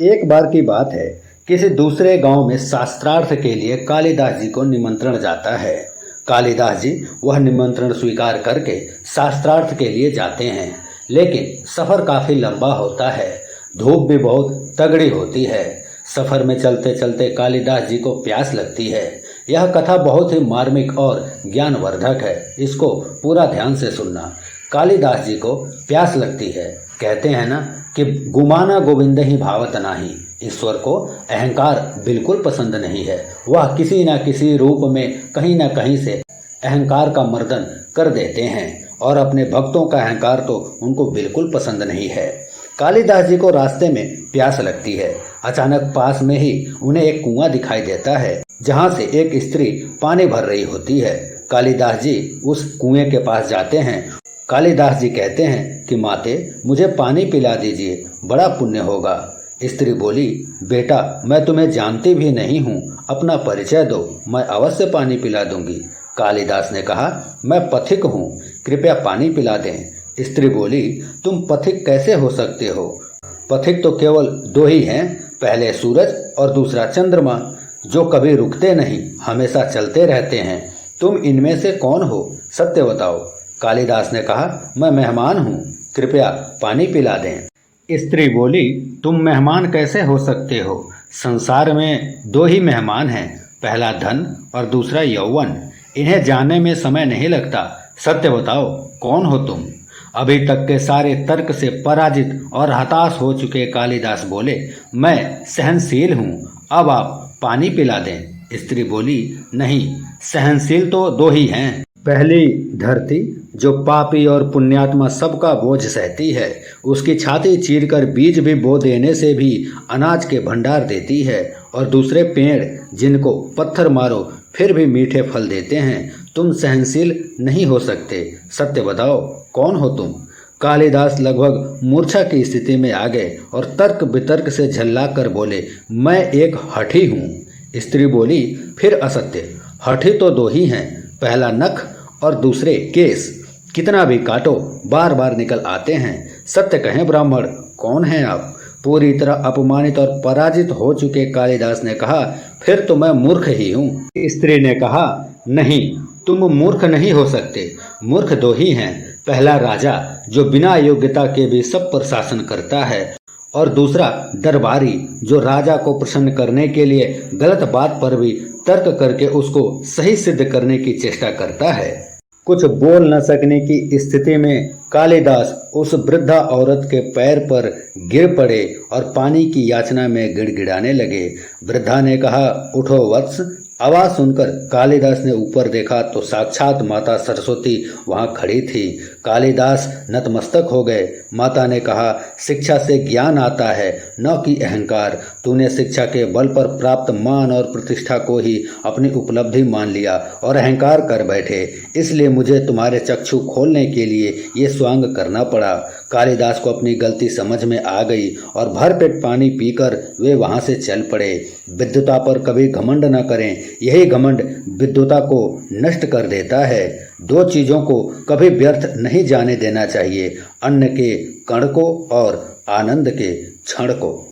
एक बार की बात है, किसी दूसरे गांव में शास्त्रार्थ के लिए कालिदास जी को निमंत्रण जाता है। कालिदास जी वह निमंत्रण स्वीकार करके शास्त्रार्थ के लिए जाते हैं, लेकिन सफ़र काफ़ी लंबा होता है। धूप भी बहुत तगड़ी होती है। सफ़र में चलते चलते कालिदास जी को प्यास लगती है। यह कथा बहुत ही मार्मिक और ज्ञानवर्धक है, इसको पूरा ध्यान से सुनना। कालिदास जी को प्यास लगती है। कहते हैं ना कि गुमाना गोविंद ही भावत नाही। ईश्वर को अहंकार बिल्कुल पसंद नहीं है। वह किसी न किसी रूप में कहीं न कहीं से अहंकार का मर्दन कर देते हैं और अपने भक्तों का अहंकार तो उनको बिल्कुल पसंद नहीं है। कालिदास जी को रास्ते में प्यास लगती है। अचानक पास में ही उन्हें एक कुआं दिखाई देता है, जहां से एक स्त्री पानी भर रही होती है। कालिदास जी उस कुएं के पास जाते हैं। कालिदास जी कहते हैं कि माते, मुझे पानी पिला दीजिए, बड़ा पुण्य होगा। स्त्री बोली, बेटा मैं तुम्हें जानती भी नहीं हूँ, अपना परिचय दो, मैं अवश्य पानी पिला दूंगी। कालिदास ने कहा, मैं पथिक हूँ, कृपया पानी पिला दें। स्त्री बोली, तुम पथिक कैसे हो सकते हो? पथिक तो केवल दो ही हैं, पहले सूरज और दूसरा चंद्रमा, जो कभी रुकते नहीं, हमेशा चलते रहते हैं। तुम इनमें से कौन हो, सत्य बताओ। कालिदास ने कहा, मैं मेहमान हूँ, कृपया पानी पिला दें। स्त्री बोली, तुम मेहमान कैसे हो सकते हो? संसार में दो ही मेहमान हैं, पहला धन और दूसरा यौवन। इन्हें जानने में समय नहीं लगता। सत्य बताओ, कौन हो तुम? अभी तक के सारे तर्क से पराजित और हताश हो चुके कालिदास बोले, मैं सहनशील हूँ, अब आप पानी पिला दें। स्त्री बोली, नहीं, सहनशील तो दो ही हैं। पहली धरती, जो पापी और पुण्यात्मा सबका बोझ सहती है, उसकी छाती चीरकर बीज भी बो देने से भी अनाज के भंडार देती है। और दूसरे पेड़, जिनको पत्थर मारो फिर भी मीठे फल देते हैं। तुम सहनशील नहीं हो सकते, सत्य बताओ, कौन हो तुम? कालिदास लगभग मूर्छा की स्थिति में आ गए और तर्क वितर्क से झल्ला कर बोले, मैं एक हठी हूँ। स्त्री बोली, फिर असत्य। हठी तो दो ही हैं, पहला नख और दूसरे केस, कितना भी काटो बार बार निकल आते हैं। सत्य कहें ब्राह्मण, कौन हैं आप? पूरी तरह अपमानित और पराजित हो चुके कालिदास ने कहा, फिर तो मैं मूर्ख ही हूँ। स्त्री ने कहा, नहीं, तुम मूर्ख नहीं हो सकते। मूर्ख दो ही हैं, पहला राजा, जो बिना योग्यता के भी सब पर शासन करता है, और दूसरा दरबारी, जो राजा को प्रसन्न करने के लिए गलत बात पर भी तर्क करके उसको सही सिद्ध करने की चेष्टा करता है। कुछ बोल न सकने की स्थिति में कालिदास उस वृद्धा औरत के पैर पर गिर पड़े और पानी की याचना में गिड़गिड़ाने लगे। वृद्धा ने कहा, उठो वत्स। आवाज़ सुनकर कालिदास ने ऊपर देखा तो साक्षात माता सरस्वती वहां खड़ी थी। कालिदास नतमस्तक हो गए। माता ने कहा, शिक्षा से ज्ञान आता है, न कि अहंकार। तूने शिक्षा के बल पर प्राप्त मान और प्रतिष्ठा को ही अपनी उपलब्धि मान लिया और अहंकार कर बैठे, इसलिए मुझे तुम्हारे चक्षु खोलने के लिए ये स्वांग करना पड़ा। कालिदास को अपनी गलती समझ में आ गई और भरपेट पानी पीकर वे वहां से चल पड़े। विद्वता पर कभी घमंड न करें, यही घमंड विद्वता को नष्ट कर देता है। दो चीज़ों को कभी व्यर्थ नहीं जाने देना चाहिए, अन्न के कण को और आनंद के क्षण को।